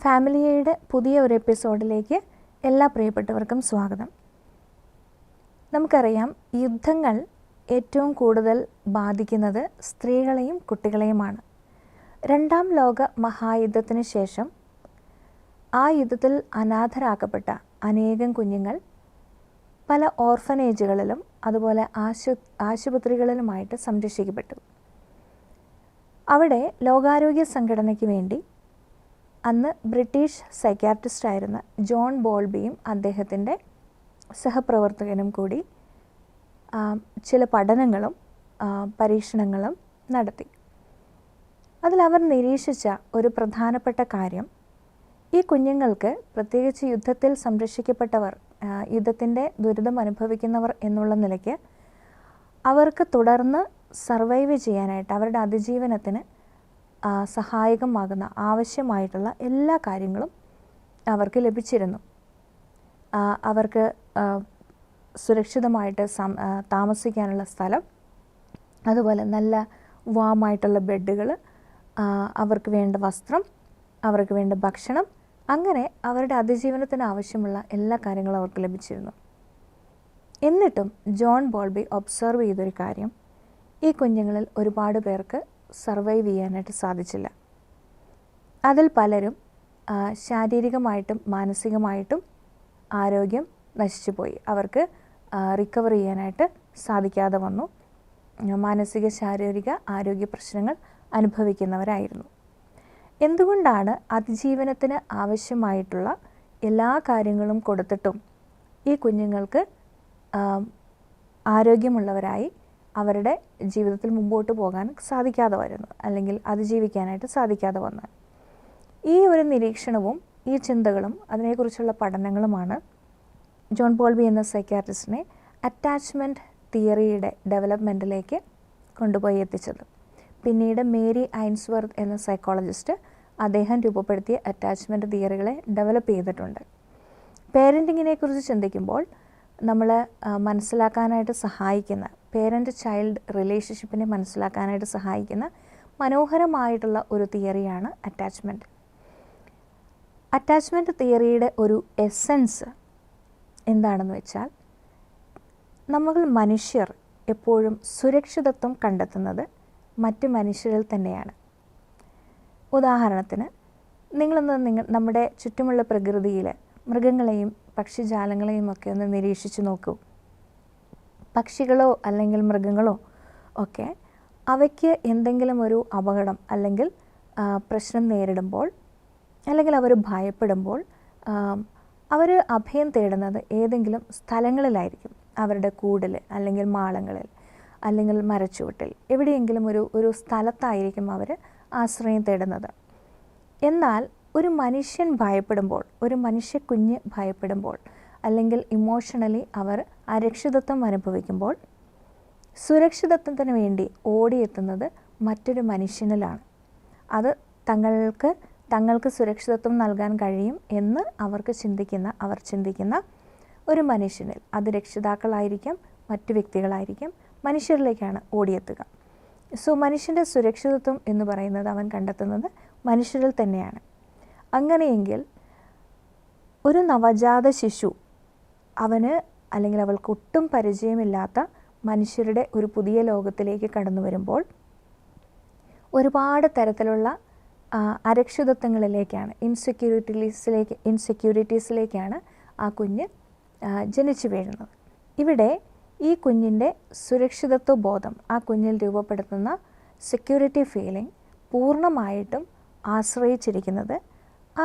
ഫാമിലിയുടെ പുതിയ ഒരു എപ്പിസോഡിലേക്ക് എല്ലാ പ്രിയപ്പെട്ടവർക്കും സ്വാഗതം. നമുക്കറിയാം, യുദ്ധങ്ങൾ ഏറ്റവും കൂടുതൽ ബാധിക്കുന്നത് സ്ത്രീകളെയും കുട്ടികളെയുമാണ്. രണ്ടാം ലോക മഹായുദ്ധത്തിന് ശേഷം ആ യുദ്ധത്തിൽ അനാഥരാക്കപ്പെട്ട അനേകം കുഞ്ഞുങ്ങൾ പല ഓർഫനേജുകളിലും അതുപോലെ ആശുപത്രികളിലുമായിട്ട് സംരക്ഷിക്കപ്പെട്ടു. അവിടെ ലോകാരോഗ്യ സംഘടനയ്ക്ക് വേണ്ടി അന്ന് ബ്രിട്ടീഷ് സൈക്യാട്രിസ്റ്റായിരുന്ന ജോൺ ബോൾബിയും അദ്ദേഹത്തിൻ്റെ സഹപ്രവർത്തകനും കൂടി ചില പഠനങ്ങളും പരീക്ഷണങ്ങളും നടത്തി. അതിലവർ നിരീക്ഷിച്ച ഒരു പ്രധാനപ്പെട്ട കാര്യം, ഈ കുഞ്ഞുങ്ങൾക്ക്, പ്രത്യേകിച്ച് യുദ്ധത്തിൽ സംരക്ഷിക്കപ്പെട്ടവർ, യുദ്ധത്തിൻ്റെ ദുരിതം അനുഭവിക്കുന്നവർ എന്നുള്ള നിലയ്ക്ക് അവർക്ക് തുടർന്ന് സർവൈവ് ചെയ്യാനായിട്ട്, അവരുടെ അതിജീവനത്തിന് സഹായകമാകുന്ന ആവശ്യമായിട്ടുള്ള എല്ലാ കാര്യങ്ങളും അവർക്ക് ലഭിച്ചിരുന്നു. അവർക്ക് സുരക്ഷിതമായിട്ട് താമസിക്കാനുള്ള സ്ഥലം, അതുപോലെ നല്ല വാമായിട്ടുള്ള ബെഡുകൾ, അവർക്ക് വേണ്ട വസ്ത്രം, അവർക്ക് വേണ്ട ഭക്ഷണം, അങ്ങനെ അവരുടെ അതിജീവനത്തിന് ആവശ്യമുള്ള എല്ലാ കാര്യങ്ങളും അവർക്ക് ലഭിച്ചിരുന്നു. എന്നിട്ടും ജോൺ ബോൾബി ഒബ്സർവ് ചെയ്തൊരു കാര്യം, ഈ കുഞ്ഞുങ്ങളിൽ ഒരുപാട് പേർക്ക് സർവൈവ് ചെയ്യാനായിട്ട് സാധിച്ചില്ല. അതിൽ പലരും ശാരീരികമായിട്ടും മാനസികമായിട്ടും ആരോഗ്യം നശിച്ചുപോയി. അവർക്ക് റിക്കവർ ചെയ്യാനായിട്ട് സാധിക്കാതെ വന്നു. മാനസിക ശാരീരിക ആരോഗ്യ പ്രശ്നങ്ങൾ അനുഭവിക്കുന്നവരായിരുന്നു. എന്തുകൊണ്ടാണ് അതിജീവനത്തിന് ആവശ്യമായിട്ടുള്ള എല്ലാ കാര്യങ്ങളും കൊടുത്തിട്ടും ഈ കുഞ്ഞുങ്ങൾക്ക് ആരോഗ്യമുള്ളവരായി അവരുടെ ജീവിതത്തിൽ മുമ്പോട്ട് പോകാൻ സാധിക്കാതെ വരുന്നു, അല്ലെങ്കിൽ അതിജീവിക്കാനായിട്ട് സാധിക്കാതെ വന്നു? ഈ ഒരു നിരീക്ഷണവും ഈ ചിന്തകളും അതിനെക്കുറിച്ചുള്ള പഠനങ്ങളുമാണ് ജോൺ ബോൾബി എന്ന സൈക്യാട്രിസ്റ്റിനെ അറ്റാച്ച്മെൻറ്റ് തിയറിയുടെ ഡെവലപ്മെൻറ്റിലേക്ക് കൊണ്ടുപോയി എത്തിച്ചത്. പിന്നീട് മേരി ഐൻസ്വർത്ത് എന്ന സൈക്കോളജിസ്റ്റ്, അദ്ദേഹം രൂപപ്പെടുത്തിയ അറ്റാച്ച്മെൻറ്റ് തിയറികളെ ഡെവലപ്പ് ചെയ്തിട്ടുണ്ട്. പേരൻറ്റിങ്ങിനെക്കുറിച്ച് ചിന്തിക്കുമ്പോൾ നമ്മൾ മനസ്സിലാക്കാനായിട്ട് സഹായിക്കുന്ന, പേരൻ്റ് ചൈൽഡ് റിലേഷൻഷിപ്പിനെ മനസ്സിലാക്കാനായിട്ട് സഹായിക്കുന്ന മനോഹരമായിട്ടുള്ള ഒരു തിയറിയാണ് അറ്റാച്ച്മെൻറ്റ്. അറ്റാച്ച്മെൻറ്റ് തിയറിയുടെ ഒരു എസൻസ് എന്താണെന്ന് വെച്ചാൽ, നമ്മൾ മനുഷ്യർ എപ്പോഴും സുരക്ഷിതത്വം കണ്ടെത്തുന്നത് മറ്റ് മനുഷ്യരിൽ തന്നെയാണ്. ഉദാഹരണത്തിന്, നമ്മുടെ ചുറ്റുമുള്ള പ്രകൃതിയിൽ മൃഗങ്ങളെയും പക്ഷിജാലങ്ങളെയും ഒക്കെ ഒന്ന് നിരീക്ഷിച്ച് നോക്കൂ. പക്ഷികളോ അല്ലെങ്കിൽ മൃഗങ്ങളോ ഒക്കെ അവയ്ക്ക് എന്തെങ്കിലും ഒരു അപകടം അല്ലെങ്കിൽ പ്രശ്നം നേരിടുമ്പോൾ, അല്ലെങ്കിൽ അവർ ഭയപ്പെടുമ്പോൾ അവർ അഭയം തേടുന്നത് ഏതെങ്കിലും സ്ഥലങ്ങളിലായിരിക്കും. അവരുടെ കൂടിൽ, അല്ലെങ്കിൽ മാളങ്ങളിൽ, അല്ലെങ്കിൽ മരച്ചുവട്ടിൽ, എവിടെയെങ്കിലും ഒരു സ്ഥലത്തായിരിക്കും അവർ ആശ്രയം തേടുന്നത്. എന്നാൽ ഒരു മനുഷ്യൻ ഭയപ്പെടുമ്പോൾ, ഒരു മനുഷ്യക്കുഞ്ഞ് ഭയപ്പെടുമ്പോൾ, അല്ലെങ്കിൽ ഇമോഷണലി അവർ അരക്ഷിതത്വം അനുഭവിക്കുമ്പോൾ, സുരക്ഷിതത്വത്തിന് വേണ്ടി ഓടിയെത്തുന്നത് മറ്റൊരു മനുഷ്യനിലാണ്. അത് തങ്ങൾക്ക് സുരക്ഷിതത്വം നൽകാൻ കഴിയും എന്ന് അവർ ചിന്തിക്കുന്ന ഒരു മനുഷ്യനിൽ, അത് രക്ഷിതാക്കളായിരിക്കാം, മറ്റു വ്യക്തികളായിരിക്കാം, മനുഷ്യരിലേക്കാണ് ഓടിയെത്തുക. സോ മനുഷ്യൻ്റെ സുരക്ഷിതത്വം എന്ന് പറയുന്നത് അവൻ കണ്ടെത്തുന്നത് മനുഷ്യരിൽ തന്നെയാണ്. അങ്ങനെയെങ്കിൽ ഒരു നവജാത ശിശു, അവന് അല്ലെങ്കിൽ അവൾക്ക് ഒട്ടും പരിചയമില്ലാത്ത മനുഷ്യരുടെ ഒരു പുതിയ ലോകത്തിലേക്ക് കടന്നു വരുമ്പോൾ ഒരുപാട് തരത്തിലുള്ള അരക്ഷിതത്വങ്ങളിലേക്കാണ്, ഇൻസെക്യൂരിറ്റീസിലേക്കാണ് ആ കുഞ്ഞ് ജനിച്ചു വീഴുന്നത്. ഇവിടെ ഈ കുഞ്ഞിൻ്റെ സുരക്ഷിതത്വ ബോധം, ആ കുഞ്ഞിൽ രൂപപ്പെടുത്തുന്ന സെക്യൂരിറ്റി ഫീലിംഗ് പൂർണ്ണമായിട്ടും ആശ്രയിച്ചിരിക്കുന്നത് ആ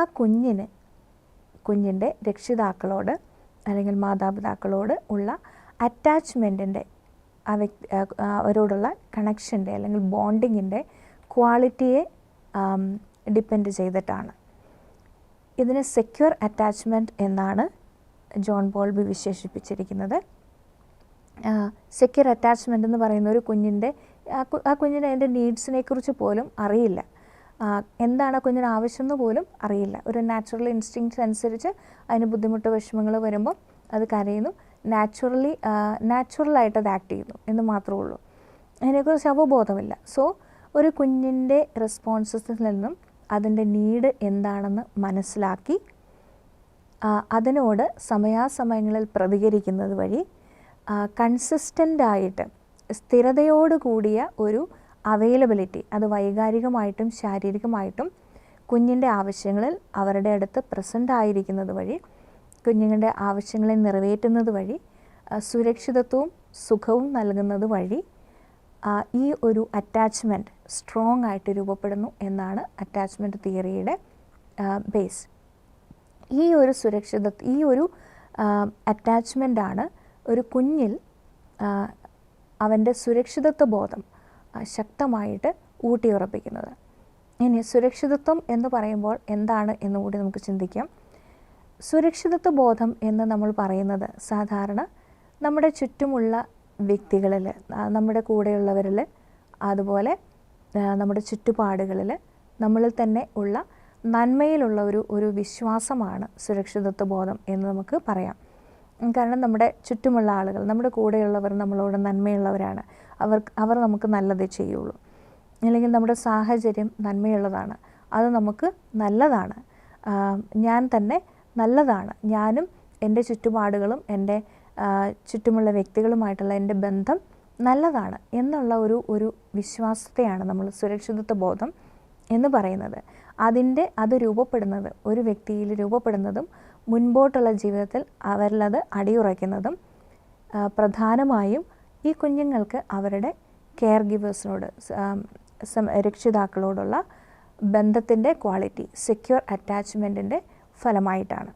കുഞ്ഞിൻ്റെ രക്ഷിതാക്കളോട് അല്ലെങ്കിൽ മാതാപിതാക്കളോട് ഉള്ള അറ്റാച്ച്മെൻറ്റിൻ്റെ, അവരോടുള്ള കണക്ഷൻ്റെ അല്ലെങ്കിൽ ബോണ്ടിങ്ങിൻ്റെ ക്വാളിറ്റിയെ ഡിപ്പെൻഡ് ചെയ്തിട്ടാണ്. ഇതിന് സെക്യൂർ അറ്റാച്ച്മെൻറ്റ് എന്നാണ് ജോൺ ബോൾബി വിശേഷിപ്പിച്ചിരിക്കുന്നത്. സെക്യൂർ അറ്റാച്ച്മെൻ്റ് എന്ന് പറയുന്ന ഒരു കുഞ്ഞിന് അതിൻ്റെ നീഡ്സിനെക്കുറിച്ച് പോലും അറിയില്ല, എന്താണ് ആ കുഞ്ഞിന് ആവശ്യമെന്ന് പോലും അറിയില്ല. ഒരു നാച്ചുറൽ ഇൻസ്റ്റിങ്ക്ട്സ് അനുസരിച്ച് അതിന് ബുദ്ധിമുട്ട്, വിഷമങ്ങൾ വരുമ്പോൾ അത് കരയുന്നു, നാച്ചുറലായിട്ട് അത് ആക്ട് ചെയ്യുന്നു എന്ന് മാത്രമേ ഉള്ളൂ. അതിനെക്കുറിച്ച് അവബോധമില്ല. സോ ഒരു കുഞ്ഞിൻ്റെ റെസ്പോൺസസിൽ നിന്നും അതിൻ്റെ നീഡ് എന്താണെന്ന് മനസ്സിലാക്കി അതിനോട് സമയാസമയങ്ങളിൽ പ്രതികരിക്കുന്നത് വഴി കൺസിസ്റ്റൻ്റായിട്ട് സ്ഥിരതയോട് കൂടിയ ഒരു അവൈലബിലിറ്റി, അത് വൈകാരികമായിട്ടും ശാരീരികമായിട്ടും കുഞ്ഞിൻ്റെ ആവശ്യങ്ങളിൽ അവരുടെ അടുത്ത് പ്രസൻ്റ് ആയിരിക്കുന്നത് വഴി, കുഞ്ഞുങ്ങളുടെ ആവശ്യങ്ങളെ നിറവേറ്റുന്നത് വഴി, സുരക്ഷിതത്വവും സുഖവും നൽകുന്നത് വഴി ഈ ഒരു അറ്റാച്ച്മെൻറ്റ് സ്ട്രോങ് ആയിട്ട് രൂപപ്പെടുന്നു എന്നാണ് അറ്റാച്ച്മെൻറ്റ് തിയറിയുടെ ബേസ്. ഈ ഒരു അറ്റാച്ച്മെൻ്റാണ് ഒരു കുഞ്ഞിൽ അവൻ്റെ സുരക്ഷിതത്വ ബോധം ശക്തമായിട്ട് ഊട്ടിയുറപ്പിക്കുന്നത്. ഇനി സുരക്ഷിതത്വം എന്ന് പറയുമ്പോൾ എന്താണ് എന്നുകൂടി നമുക്ക് ചിന്തിക്കാം. സുരക്ഷിതത്വ ബോധം എന്ന് നമ്മൾ പറയുന്നത് സാധാരണ നമ്മുടെ ചുറ്റുമുള്ള വ്യക്തികളിൽ, നമ്മുടെ കൂടെയുള്ളവരിൽ, അതുപോലെ നമ്മുടെ ചുറ്റുപാടുകളിൽ നമ്മളിൽ തന്നെ ഉള്ള നന്മയിലുള്ള ഒരു വിശ്വാസമാണ് സുരക്ഷിതത്വ ബോധം എന്ന് നമുക്ക് പറയാം. കാരണം നമ്മുടെ ചുറ്റുമുള്ള ആളുകൾ, നമ്മുടെ കൂടെയുള്ളവർ നമ്മളോട് നന്മയുള്ളവരാണ്, അവർ നമുക്ക് നല്ലതേ ചെയ്യുള്ളൂ. അല്ലെങ്കിൽ നമ്മുടെ സാഹചര്യം നന്മയുള്ളതാണ്, അത് നമുക്ക് നല്ലതാണ്, ഞാൻ തന്നെ നല്ലതാണ്, ഞാനും എൻ്റെ ചുറ്റുപാടുകളും എൻ്റെ ചുറ്റുമുള്ള വ്യക്തികളുമായിട്ടുള്ള എൻ്റെ ബന്ധം നല്ലതാണ് എന്നുള്ള ഒരു വിശ്വാസത്തെയാണ് നമ്മൾ സുരക്ഷിതത്വ ബോധം എന്ന് പറയുന്നത്. അത് രൂപപ്പെടുന്നത്, ഒരു വ്യക്തിയിൽ രൂപപ്പെടുന്നതും മുൻപോട്ടുള്ള ജീവിതത്തിൽ അവരിലത് അടിയുറയ്ക്കുന്നതും പ്രധാനമായും ഈ കുഞ്ഞുങ്ങൾക്ക് അവരുടെ കെയർ ഗിവേഴ്സിനോട്, രക്ഷിതാക്കളോടുള്ള ബന്ധത്തിൻ്റെ ക്വാളിറ്റി, സെക്യൂർ അറ്റാച്ച്മെൻറ്റിൻ്റെ ഫലമായിട്ടാണ്.